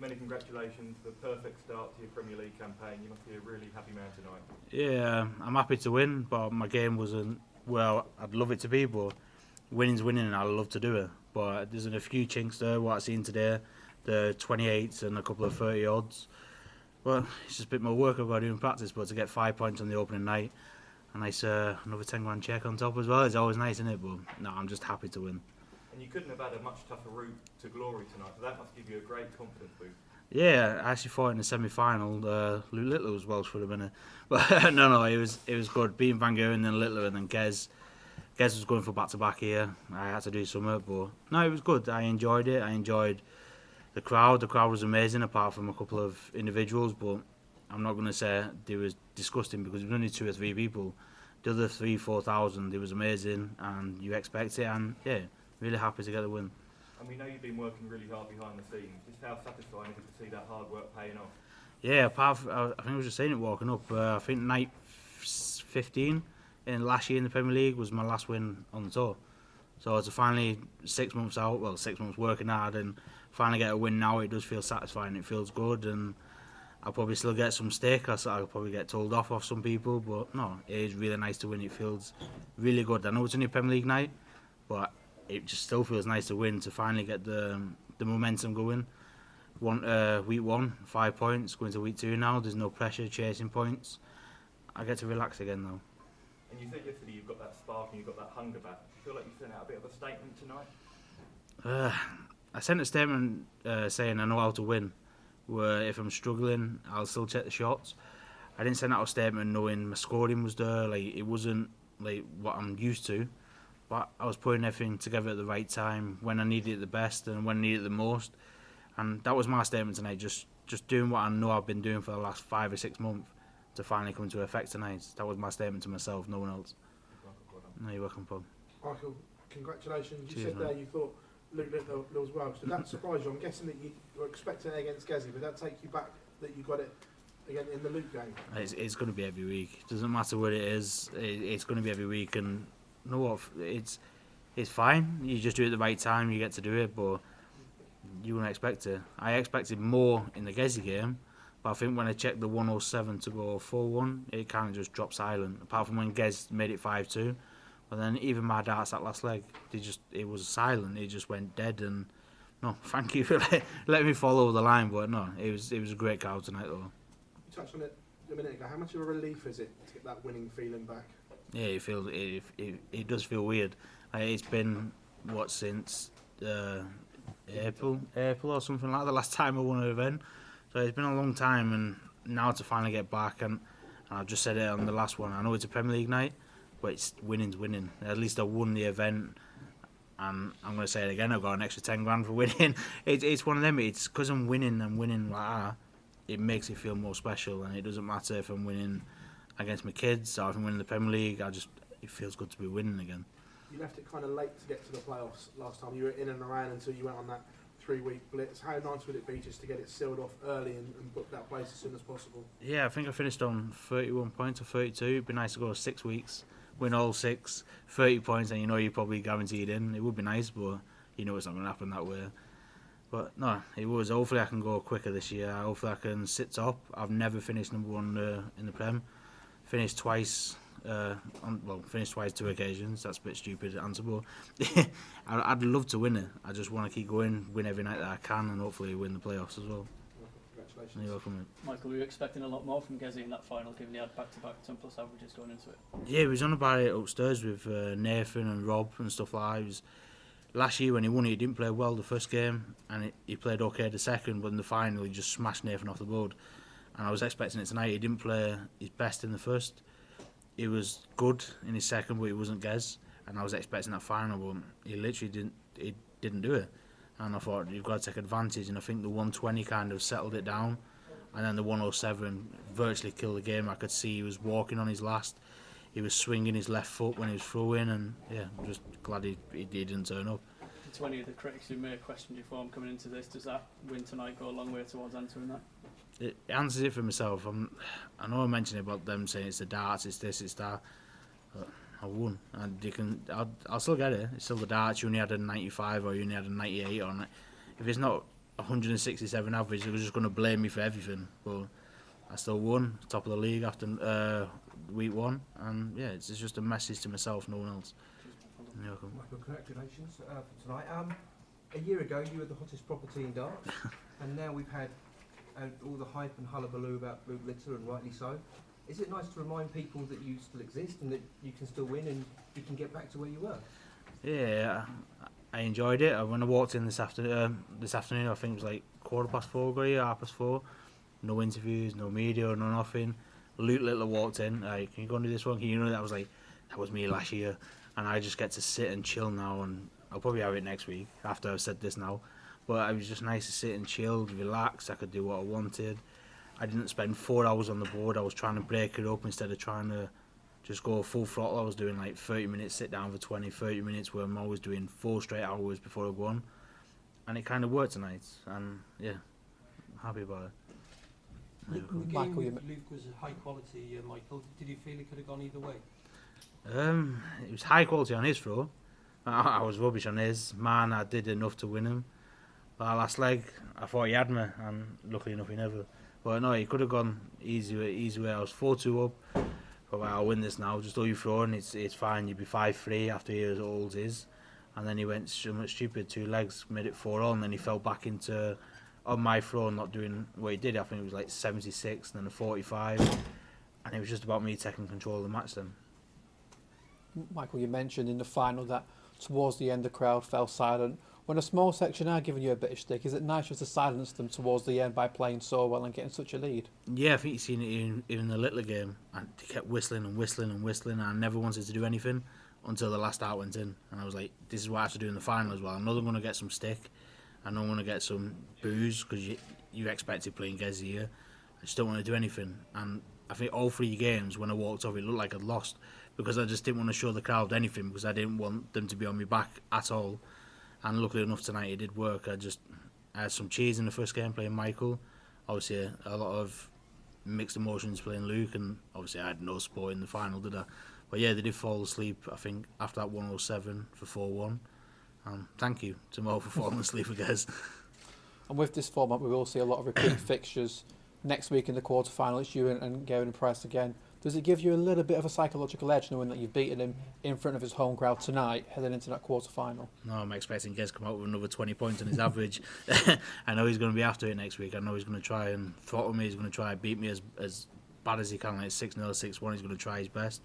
many congratulations. The perfect start to your Premier League campaign. You must be a really happy man tonight. Yeah, I'm happy to win, but my game wasn't well. I'd love it to be, but winning's winning, and I love to do it. But there's a few chinks there. What I've seen today, the 28s and a couple of 30 odds. Well, it's just a bit more work I've got to do in practice. But to get 5 points on the opening night, a nice another 10 grand check on top as well. It's always nice, isn't it? But no, I'm just happy to win. And you couldn't have had a much tougher route to glory tonight, so that must give you a great confidence boost. Yeah, I actually thought in the semi-final, Littler was Welsh for a minute, but no, it was good. Beating Van Gerwen, then Littler, and then Gez. Gez was going for back-to-back here. I had to do something, but no, it was good. I enjoyed it. I enjoyed the crowd. The crowd was amazing, apart from a couple of individuals, but I'm not going to say they was disgusting because it was only 2 or 3 people. The other 3,000-4,000, it was amazing, and you expect it, and yeah, really happy to get the win. And we know you've been working really hard behind the scenes. Just how satisfying is it to see that hard work paying off? Yeah, apart from, I think I was just saying it walking up. I think night 15 in last year in the Premier League was my last win on the tour. So to finally 6 months out, 6 months working hard, and finally get a win now, it does feel satisfying. It feels good, and I'll probably still get some stick. I'll probably get told off some people, but no, it is really nice to win. It feels really good. I know it's only a Premier League night, but it just still feels nice to win, to finally get the momentum going. Week 1, 5 points, going to week 2 now. There's no pressure chasing points. I get to relax again though. And you said yesterday you've got that spark and you've got that hunger back. Do you feel like you sent out a bit of a statement tonight? I sent a statement saying I know how to win. Where if I'm struggling, I'll still check the shots. I didn't send out a statement knowing my scoring was there. Like, it wasn't like what I'm used to. But I was putting everything together at the right time, when I needed it the best and when I needed it the most. And that was my statement tonight, just doing what I know I've been doing for the last 5 or 6 months to finally come into effect tonight. That was my statement to myself, no one else. No, you're welcome, Paul. Michael, congratulations. You Cheers, said there man. you thought Luke Littler was Welsh. Did that surprise you? I'm guessing that you were expecting it against Gezi, but that take you back that you got it again in the Luke game? It's going to be every week. It doesn't matter what it is. It's going to be every week, and you know what? It's fine. You just do it at the right time. You get to do it, but you wouldn't expect it. I expected more in the Gezi game, but I think when I checked the 107 to go 4-1, it kind of just dropped silent. Apart from when Gez made it 5-2, but then even my darts that last leg, it was silent. It just went dead. And no, thank you for letting me follow the line. But no, it was a great crowd tonight though. You touched on it a minute ago. How much of a relief is it to get that winning feeling back? Yeah, it does feel weird. It's been since April or something like that. The last time I won an event, so it's been a long time. And now to finally get back, and I've just said it on the last one. I know it's a Premier League night, but it's winning's winning. At least I won the event, and I'm going to say it again. I've got an extra 10 grand for winning. It's one of them. It's because I'm winning and winning like that. It makes it feel more special, and it doesn't matter if I'm winning against my kids or if I'm winning the Premier League. It feels good to be winning again. You left it kind of late to get to the playoffs last time. You were in and around until you went on that 3-week blitz. How nice would it be just to get it sealed off early and book that place as soon as possible? Yeah, I think I finished on 31 points or 32. It'd be nice to go 6 weeks, win all 6, 30 points, and you know you're probably guaranteed in. It would be nice, but you know it's not going to happen that way. But no, it was. Hopefully I can go quicker this year. Hopefully I can sit top. I've never finished number 1 in the Prem. Finished twice. Finished twice 2 occasions. That's a bit stupid to answer, but I'd love to win it. I just want to keep going, win every night that I can, and hopefully win the playoffs as well. Congratulations. You're welcome, mate. Michael, were you expecting a lot more from Gezi in that final, given he had back-to-back 10+ averages going into it? Yeah, he was on about it upstairs with Nathan and Rob and stuff like that. Last year when he won it, he didn't play well the first game, and he played okay the second, but in the final he just smashed Nathan off the board. And I was expecting it tonight. He didn't play his best in the first. He was good in his second, but he wasn't Gez. And I was expecting that final, but he literally didn't do it. And I thought, you've got to take advantage. And I think the 120 kind of settled it down. And then the 107 virtually killed the game. I could see he was walking on his last. He was swinging his left foot when he was throwing. And yeah, I'm just glad he didn't turn up. To any of the critics who may have questioned your form coming into this, does that win tonight go a long way towards answering that? It answers it for myself. I know I mentioned about them saying it's the darts, it's this, it's that. But I won, and I'll still get it. It's still the darts. You only had a 95 or you only had a 98 on it. If it's not 167 average. They were just going to blame me for everything, but I still won, top of the league after week 1, and yeah, it's just a message to myself, no one else. You're welcome. Michael, congratulations for tonight. A year ago, you were the hottest property in darts, and now we've had all the hype and hullabaloo about Luke Littler, and rightly so. Is it nice to remind people that you still exist and that you can still win and you can get back to where you were? Yeah, I enjoyed it. When I walked in this afternoon, I think it was like 4:15, got here, 4:30. No interviews, no media, no nothing. Luke Littler walked in, like, can you go and do this one? Can you know that? I was like, that was me last year, and I just get to sit and chill now, and I'll probably have it next week after I've said this now. But it was just nice to sit and chill, relax. I could do what I wanted. I didn't spend 4 hours on the board. I was trying to break it up instead of trying to just go full throttle. I was doing like 30 minutes sit down for 20, 30 minutes where I'm always doing 4 straight hours before I go on. And it kind of worked tonight. And yeah, I'm happy about it. The game Michael, with Luke was high quality, Michael. Did you feel it could have gone either way? It was high quality on his throw. I was rubbish on his. Man, I did enough to win him. But last leg, I thought he had me, and luckily enough he never. But no, he could have gone easy way. I was 4-2 up. But I'll win this now. Just all you throw and it's fine. You'd be 5-3 after he was old as. And then he went so much stupid, 2 legs, made it 4-all, and then he fell back into on my throw, not doing what he did. I think it was like 76 and then a 45, and it was just about me taking control of the match then. Michael, you mentioned in the final that towards the end the crowd fell silent. When a small section are giving you a bit of stick, is it nice just to silence them towards the end by playing so well and getting such a lead? Yeah, I think you've seen it in the Littler game, and they kept whistling and whistling and whistling, and I never wanted to do anything until the last out went in, and I was like, this is what I have to do in the final as well. I know they're going to get some stick, I know I'm going to get some boos, because you expected playing Gezi here. I just don't want to do anything, and I think all 3 games when I walked off it looked like I'd lost, because I just didn't want to show the crowd anything, because I didn't want them to be on my back at all. And luckily enough tonight it did work. I had some cheese in the first game playing Michael. Obviously a lot of mixed emotions playing Luke, and obviously I had no sport in the final, did I? But yeah, they did fall asleep, I think, after that 107 for 4-1. Thank you to Mo for falling asleep, I guess. And with this format, we will see a lot of repeat fixtures. Next week in the quarter-final, it's you and Gerwyn Price again. Does it give you a little bit of a psychological edge knowing that you've beaten him in front of his home crowd tonight, heading into that quarter-final? No, I'm expecting Gez to come out with another 20 points on his average. I know he's going to be after it next week. I know he's going to try and throttle me. He's going to try and beat me as bad as he can, like 6-0, 6-1. He's going to try his best.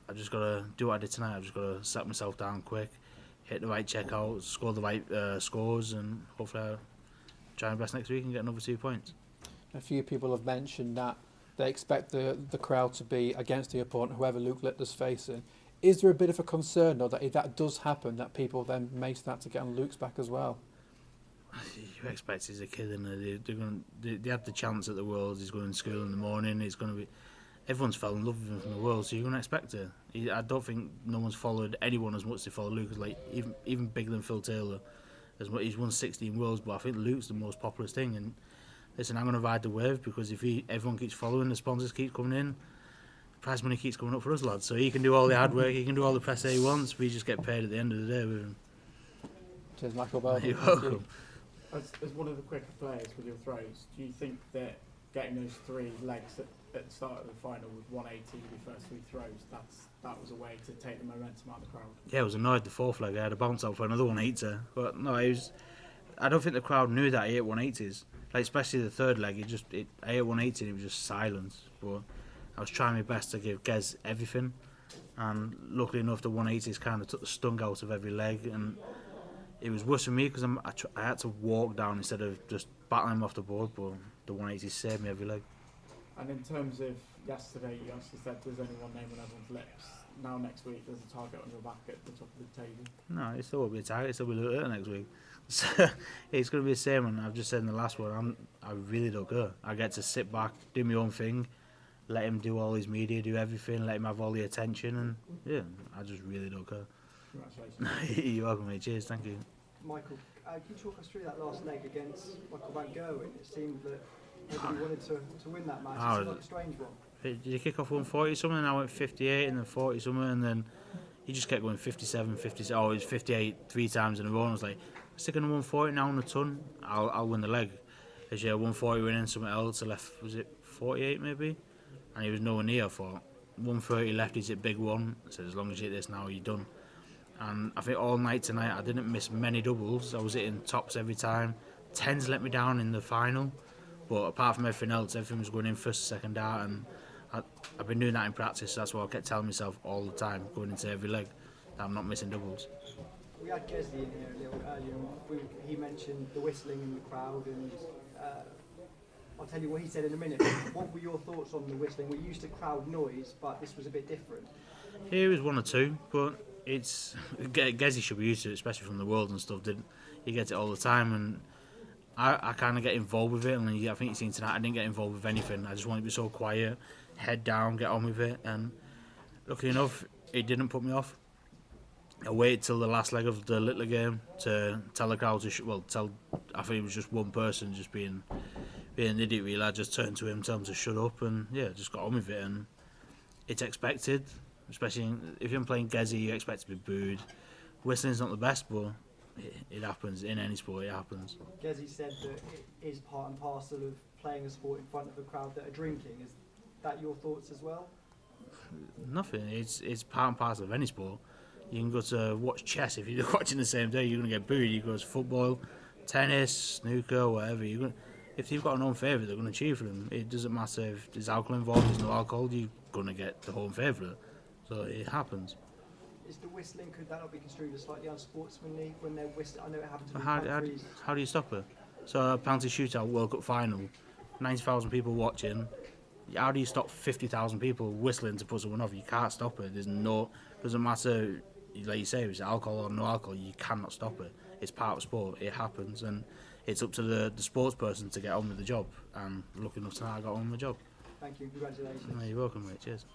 I've just got to do what I did tonight. I've just got to set myself down quick, hit the right checkouts, score the right scores, and hopefully I'll try my best next week and get another 2 points. A few people have mentioned that they expect the crowd to be against the opponent, whoever Luke Littler's facing. Is there a bit of a concern, though, that if that does happen, that people then may start to get on Luke's back as well? You expect he's a kid, and they had the chance at the Worlds. He's going to school in the morning. He's going to be. Everyone's fell in love with him from the World, so you're going to expect it. I don't think no one's followed anyone as much as they follow Luke. Like even bigger than Phil Taylor. He's won 16 Worlds, but I think Luke's the most popular thing. And listen, I'm going to ride the wave, because if everyone keeps following, the sponsors keep coming in, prize money keeps coming up for us lads. So he can do all the hard work, he can do all the press that he wants. We just get paid at the end of the day with him. Cheers, Michael Bell. You're welcome. As one of the quicker players with your throws, do you think that getting those 3 legs at the start of the final with 180 with your first 3 throws, that was a way to take the momentum out of the crowd? Yeah, I was annoyed the 4th leg. I had a bounce out for another 180. But no, I don't think the crowd knew that I hit 180s. Like, especially the 3rd leg, I hit 180 and it was just silence. But I was trying my best to give Gez everything, and luckily enough the 180s kind of took the stung out of every leg, and it was worse for me because I had to walk down instead of just battling him off the board, but the 180s saved me every leg. And in terms of yesterday, you actually said there's only one name on everyone's lips. Now next week there's a target on your back at the top of the table. No, it still will be a target. It still will be Littler next week. So it's going to be the same. And I've just said in the last one, I really don't care. I get to sit back, do my own thing, let him do all his media, do everything, let him have all the attention, and yeah, I just really don't care. Congratulations. You're welcome, mate. Cheers. Thank you. Michael, can you talk us through that last leg against Michael van Gerwen? It seemed that nobody wanted to win that match. It seemed like a strange one. Did you kick off 140 something, and I went 58 and then 40 something, and then he just kept going 57, 57. Oh, it was 58 3 times in a row, and I was like, sticking to 140 now on the ton, I'll win the leg. This year 140 winning, something else, I left, was it 48 maybe? And he was nowhere near, I thought. 130 left, he's at big one. I said, as long as you hit this now, you're done. And I think all night tonight, I didn't miss many doubles. I was hitting tops every time. Tens let me down in the final. But apart from everything else, everything was going in first or second dart. And I've been doing that in practice. That's what I kept telling myself all the time, going into every leg, that I'm not missing doubles. We had Gesley in here a little earlier. He mentioned the whistling in the crowd, and I'll tell you what he said in a minute. What were your thoughts on the whistling? We're used to crowd noise, but this was a bit different. Here was one or two, but it's Gezi should be used to it, especially from the world and stuff. You get it all the time, and I kind of get involved with it. And I think you've seen tonight, I didn't get involved with anything. I just wanted to be so quiet, head down, get on with it. And luckily enough, it didn't put me off. I waited till the last leg of the Littler game to tell the crowd to I think it was just one person just being an idiot really. I just turned to him, told him to shut up, and just got on with it. And it's expected, especially if you're playing Gezi, you expect to be booed. Whistling's not the best, but it happens in any sport. It happens. Gezi said that it is part and parcel of playing a sport in front of a crowd that are drinking. Is that your thoughts as well? Nothing. It's part and parcel of any sport. You can go to watch chess. If you're watching the same day, you're going to get booed. You go to football, tennis, snooker, whatever. If you've got an home favourite, they're going to cheer for them. It doesn't matter if there's alcohol involved, there's no alcohol, you're going to get the home favourite. So it happens. Is the whistling, could that not be construed as slightly unsportsmanly when they're whistling? I know it happens with How do you stop it? So a penalty shootout World Cup final, 90,000 people watching. How do you stop 50,000 people whistling to put someone off? You can't stop it. Doesn't matter, like you say, if it's alcohol or no alcohol, you cannot stop it. It's part of sport. It happens, and it's up to the sports person to get on with the job. And lucky enough tonight, I got on with the job. Thank you. Congratulations. You're welcome, mate. Cheers.